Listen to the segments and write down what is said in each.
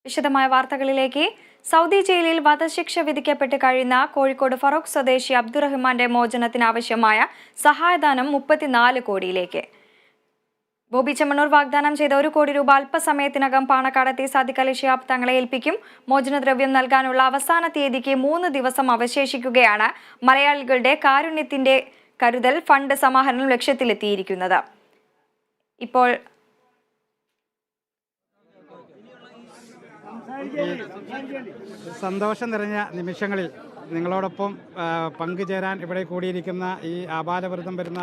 വിശദമായ വാർത്തകളിലേക്ക്. സൗദി ജയിലിൽ വധശിക്ഷ വിധിക്കപ്പെട്ട് കഴിയുന്ന കോഴിക്കോട് ഫറോക്ക് സ്വദേശി അബ്ദുറഹ്മാന്റെ മോചനത്തിനാവശ്യമായ സഹായധനം 34 കോടിയിലേക്ക്. ബോബി ചെമ്മണ്ണൂർ വാഗ്ദാനം ചെയ്ത 1 കോടി രൂപ അല്പസമയത്തിനകം പാണക്കാടെത്തി സാദിഖ് അലി ശിഹാബ് തങ്ങളെ ഏൽപ്പിക്കും. മോചനദ്രവ്യം നൽകാനുള്ള അവസാന തീയതിക്ക് 3 ദിവസം അവശേഷിക്കുകയാണ്. മലയാളികളുടെ കാരുണ്യത്തിന്റെ കരുതൽ ഫണ്ട് സമാഹരണം ലക്ഷ്യത്തിലെത്തിയിരിക്കുന്നത്. ഇപ്പോൾ സന്തോഷം നിറഞ്ഞ നിമിഷങ്ങളിൽ നിങ്ങളോടൊപ്പം പങ്കുചേരാൻ ഇവിടെ കൂടിയിരിക്കുന്ന ഈ ആബാലവൃതം വരുന്ന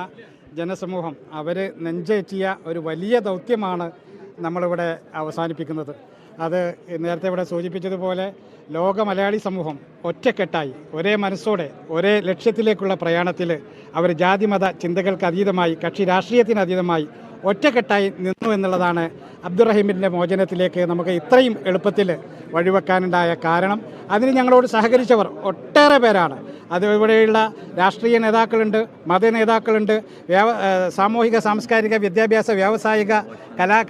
ജനസമൂഹം അവർ നെഞ്ചേറ്റിയ ഒരു വലിയ ദൗത്യമാണ് നമ്മളിവിടെ അവസാനിപ്പിക്കുന്നത്. അത് നേരത്തെ ഇവിടെ സൂചിപ്പിച്ചതുപോലെ ലോക മലയാളി സമൂഹം ഒറ്റക്കെട്ടായി ഒരേ മനസ്സോടെ ഒരേ ലക്ഷ്യത്തിലേക്കുള്ള പ്രയാണത്തിൽ അവർ ജാതിമത ചിന്തകൾക്ക് അതീതമായി കക്ഷി രാഷ്ട്രീയത്തിന് അതീതമായി ഒറ്റക്കെട്ടായി നിന്നു എന്നുള്ളതാണ് അബ്ദുറഹീമിൻ്റെ മോചനത്തിലേക്ക് നമുക്ക് ഇത്രയും എളുപ്പത്തിൽ വഴിവെക്കാനുണ്ടായ കാരണം. അതിന് ഞങ്ങളോട് സഹകരിച്ചവർ ഒട്ടേറെ പേരാണ്. അത് ഇവിടെയുള്ള രാഷ്ട്രീയ നേതാക്കളുണ്ട്, മത നേതാക്കളുണ്ട്, സാമൂഹിക സാംസ്കാരിക വിദ്യാഭ്യാസ വ്യാവസായിക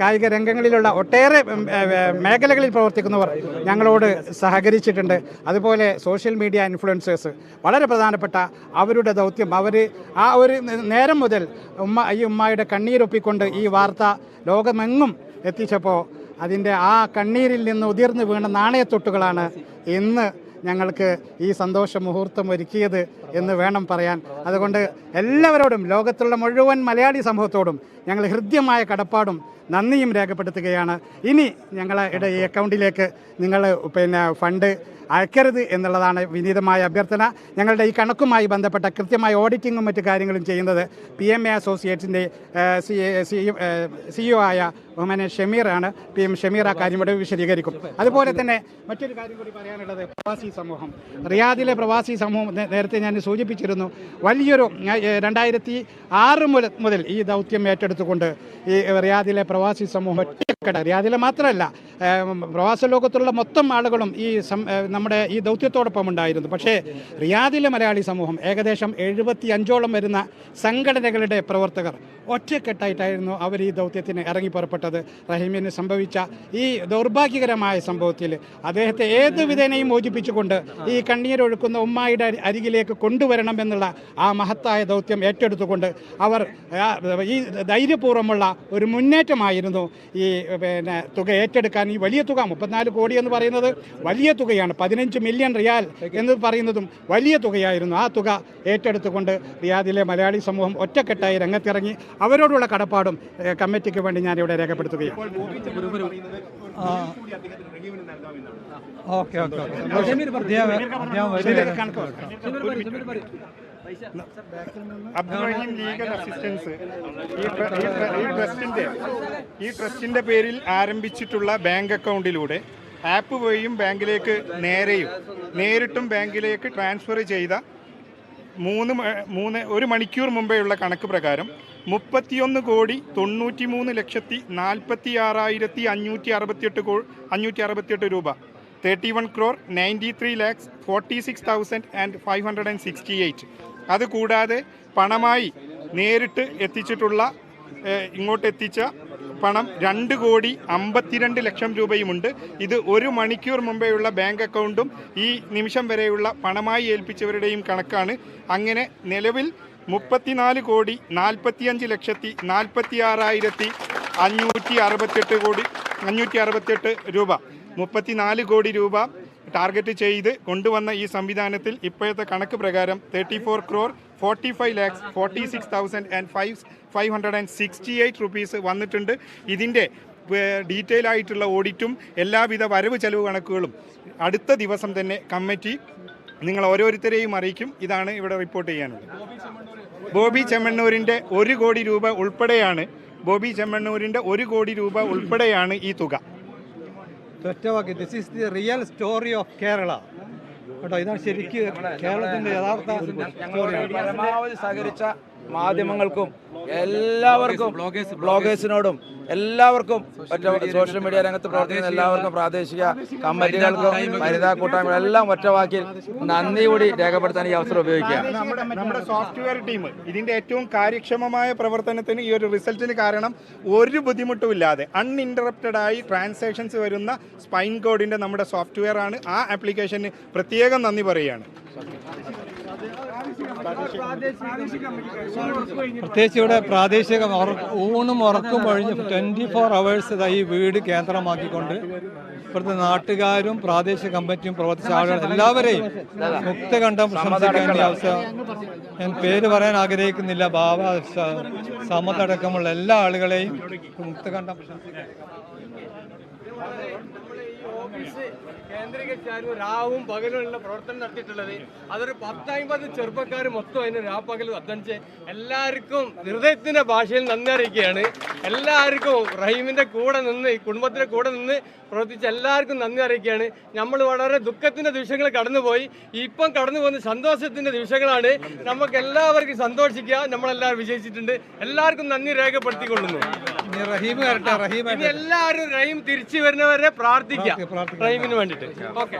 കായിക രംഗങ്ങളിലുള്ള ഒട്ടേറെ മേഖലകളിൽ പ്രവർത്തിക്കുന്നവർ ഞങ്ങളോട് സഹകരിച്ചിട്ടുണ്ട്. അതുപോലെ സോഷ്യൽ മീഡിയ ഇൻഫ്ലുവൻസേഴ്സ് വളരെ പ്രധാനപ്പെട്ട അവരുടെ ദൗത്യം അവർ ആ ഒരു നേരം മുതൽ ഈ ഉമ്മയുടെ കണ്ണീരൊപ്പിക്കൊണ്ട് ഈ വാർത്ത ലോകമെങ്ങും എത്തിച്ചപ്പോൾ അതിൻ്റെ ആ കണ്ണീരിൽ നിന്ന് ഉതിർന്നു വീണ നാണയത്തൊട്ടുകളാണ് ഇന്ന് ഞങ്ങൾക്ക് ഈ സന്തോഷ മുഹൂർത്തം ഒരുക്കിയത് എന്ന് വേണം പറയാൻ. അതുകൊണ്ട് എല്ലാവരോടും ലോകത്തുള്ള മുഴുവൻ മലയാളി സമൂഹത്തോടും ഞങ്ങൾ ഹൃദ്യമായ കടപ്പാടും നന്ദിയും രേഖപ്പെടുത്തുകയാണ്. ഇനി ഞങ്ങളുടെ ഈ അക്കൗണ്ടിലേക്ക് നിങ്ങൾ ഫണ്ട് അയക്കരുത് എന്നുള്ളതാണ് വിനീതമായ അഭ്യർത്ഥന. ഞങ്ങളുടെ ഈ കണക്കുമായി ബന്ധപ്പെട്ട കൃത്യമായ ഓഡിറ്റിങ്ങും മറ്റു കാര്യങ്ങളും ചെയ്യുന്നത് PMA അസോസിയേറ്റ്സിൻ്റെ CEO ആയ ബഹുമാന ഷമീറാണ്. PM ഷമീർ ആ കാര്യം ഇവിടെ വിശദീകരിക്കും. അതുപോലെ തന്നെ മറ്റൊരു കാര്യം കൂടി പറയാനുള്ളത് പ്രവാസി സമൂഹം, റിയാദിലെ പ്രവാസി സമൂഹം നേരത്തെ ഞാൻ സൂചിപ്പിച്ചിരുന്നു. വലിയൊരു 2006 മുതൽ ഈ ദൗത്യം ഏറ്റെടുത്തുകൊണ്ട് ഈ റിയാദിലെ പ്രവാസി സമൂഹം റിയാദിലെ മാത്രമല്ല പ്രവാസ ലോകത്തുള്ള മൊത്തം ആളുകളും ഈ നമ്മുടെ ഈ ദൗത്യത്തോടൊപ്പം ഉണ്ടായിരുന്നു. പക്ഷേ റിയാദിലെ മലയാളി സമൂഹം ഏകദേശം 75ഓളം വരുന്ന സംഘടനകളുടെ പ്രവർത്തകർ ഒറ്റക്കെട്ടായിട്ടായിരുന്നു അവർ ഈ ദൗത്യത്തിന് ഇറങ്ങി പുറപ്പെട്ടത്. റഹീമിന് സംഭവിച്ച ഈ ദൗർഭാഗ്യകരമായ സംഭവത്തിൽ അദ്ദേഹത്തെ ഏത് വിധേനയും മോചിപ്പിച്ചുകൊണ്ട് ഈ കണ്ണീരൊഴുക്കുന്ന ഉമ്മായുടെ അരികിലേക്ക് കൊണ്ടുവരണം എന്നുള്ള ആ മഹത്തായ ദൗത്യം ഏറ്റെടുത്തുകൊണ്ട് അവർ ഈ ധൈര്യപൂർവ്വമുള്ള ഒരു മുന്നേറ്റമായിരുന്നു ഈ തുക ഏറ്റെടുക്കാൻ. ഈ വലിയ തുക 34 കോടി എന്ന് പറയുന്നത് വലിയ തുകയാണ്. 15 മില്യൺ റിയാൽ എന്ന് പറയുന്നതും വലിയ തുകയായിരുന്നു. ആ തുക ഏറ്റെടുത്തുകൊണ്ട് റിയാദിലെ മലയാളി സമൂഹം ഒറ്റക്കെട്ടായി രംഗത്തിറങ്ങി. അവരോടുള്ള കടപ്പാടും കമ്മിറ്റിക്ക് വേണ്ടി ഞാനിവിടെ രേഖപ്പെടുത്തുകയാണ്. അബ്ദുറഹീം ലീഗൽ അസിസ്റ്റൻസ് ഈ ട്രസ്റ്റിന്റെ പേരിൽ ആരംഭിച്ചിട്ടുള്ള ബാങ്ക് അക്കൗണ്ടിലൂടെ ആപ്പ് വഴിയും ബാങ്കിലേക്ക് നേരിട്ടും ബാങ്കിലേക്ക് ട്രാൻസ്ഫർ ചെയ്ത 1 മണിക്കൂർ മുമ്പെയുള്ള കണക്ക് പ്രകാരം 31,43,46,568 രൂപ 31,93,46,568. അതുകൂടാതെ പണമായി നേരിട്ട് എത്തിച്ചിട്ടുള്ള ഇങ്ങോട്ട് എത്തിച്ച പണം 2,52,00,000 രൂപയുമുണ്ട്. ഇത് 1 മണിക്കൂർ മുമ്പെയുള്ള ബാങ്ക് അക്കൗണ്ടും ഈ നിമിഷം വരെയുള്ള പണമായി ഏൽപ്പിച്ചവരുടെയും കണക്കാണ്. അങ്ങനെ നിലവിൽ 34,45,46,568 രൂപ 34 കോടി രൂപ ടാർഗറ്റ് ചെയ്ത് കൊണ്ടുവന്ന ഈ സംവിധാനത്തിൽ ഇപ്പോഴത്തെ കണക്ക് പ്രകാരം 34,45,46,568 റുപ്പീസ് വന്നിട്ടുണ്ട്. ഇതിൻ്റെ ഡീറ്റെയിൽ ആയിട്ടുള്ള ഓഡിറ്റും എല്ലാവിധ വരവ് ചെലവ് കണക്കുകളും അടുത്ത ദിവസം തന്നെ കമ്മിറ്റി നിങ്ങൾ ഓരോരുത്തരെയും അറിയിക്കും. ഇതാണ് ഇവിടെ റിപ്പോർട്ട് ചെയ്യാനുള്ളത്. ബോബി ചെമ്മണ്ണൂരിൻ്റെ 1 കോടി രൂപ ഉൾപ്പെടെയാണ് ഈ തുക. This is the real story of Kerala. കേട്ടോ, ഇതാണ് ശരിക്കും കേരളത്തിന്റെ യഥാർത്ഥ സ്റ്റോറി. പരമാവധി സഹകരിച്ച മാധ്യമങ്ങൾക്കും എല്ലാവർക്കും ബ്ലോഗേഴ്സിനോടും എല്ലാവർക്കും സോഷ്യൽ മീഡിയ രംഗത്ത് പ്രവർത്തിക്കുന്ന എല്ലാവർക്കും പ്രാദേശിക കമ്മിറ്റികൾക്കും വനിതാ കൂട്ടായ്മ എല്ലാം ഒറ്റവാക്കിൽ നന്ദി കൂടി രേഖപ്പെടുത്താൻ ഈ അവസരം ഉപയോഗിക്കുക. നമ്മുടെ സോഫ്റ്റ്വെയർ ടീം ഇതിന്റെ ഏറ്റവും കാര്യക്ഷമമായ പ്രവർത്തനത്തിന് ഈ ഒരു റിസൾട്ടിന് കാരണം ഒരു ബുദ്ധിമുട്ടും ഇല്ലാതെ അൺഇൻറ്ററപ്റ്റഡ് ആയി ട്രാൻസാക്ഷൻസ് വരുന്ന സ്പൈൻ കോഡിന്റെ നമ്മുടെ സോഫ്റ്റ്വെയർ ആണ്. ആ ആപ്ലിക്കേഷന് പ്രത്യേകം നന്ദി പറയുകയാണ്. പ്രത്യേകിച്ച് ഇവിടെ പ്രാദേശിക ഊണും ഉറക്കും കഴിഞ്ഞ് 24 hours ഈ വീട് കേന്ദ്രമാക്കിക്കൊണ്ട് ഇവിടുത്തെ നാട്ടുകാരും പ്രാദേശിക കമ്മിറ്റിയും പ്രവർത്തിച്ച ആളുകൾ എല്ലാവരെയും മുക്തകണ്ഠം പ്രശംസിക്കാൻ ഈ അവസരം ഞാൻ പേര് പറയാൻ ആഗ്രഹിക്കുന്നില്ല. ബാബ സമതടക്കമുള്ള എല്ലാ ആളുകളെയും മുക്തകണ്ഠം പ്രശംസിക്കാൻ. കേന്ദ്രീകരിച്ചായിരുന്നു രാവും പകലുള്ള പ്രവർത്തനം നടത്തിയിട്ടുള്ളത്. അതൊരു 10-50 ചെറുപ്പക്കാർ മൊത്തം അതിന് രാപ്പകൽ അധ്വാനിച്ച് എല്ലാവർക്കും ഹൃദയത്തിന്റെ ഭാഷയിൽ നന്ദി അറിയിക്കുകയാണ്. എല്ലാവർക്കും റഹീമിന്റെ കൂടെ നിന്ന് ഈ കുടുംബത്തിന്റെ കൂടെ നിന്ന് പ്രവർത്തിച്ച് എല്ലാവർക്കും നന്ദി അറിയിക്കുകയാണ്. നമ്മൾ വളരെ ദുഃഖത്തിന്റെ നിമിഷങ്ങൾ കടന്നുപോയി. ഇപ്പം കടന്നു പോകുന്ന സന്തോഷത്തിന്റെ നിമിഷങ്ങളാണ്. നമുക്ക് എല്ലാവർക്കും സന്തോഷിക്കുക. നമ്മളെല്ലാവരും വിജയിച്ചിട്ടുണ്ട്. എല്ലാവർക്കും നന്ദി രേഖപ്പെടുത്തിക്കൊള്ളുന്നു. ഇനി എല്ലാവരും റഹീം തിരിച്ചു വരുന്നവരെ പ്രാർത്ഥിക്കാം റഹീമിന് വേണ്ടിയിട്ട്. ഓക്കെ.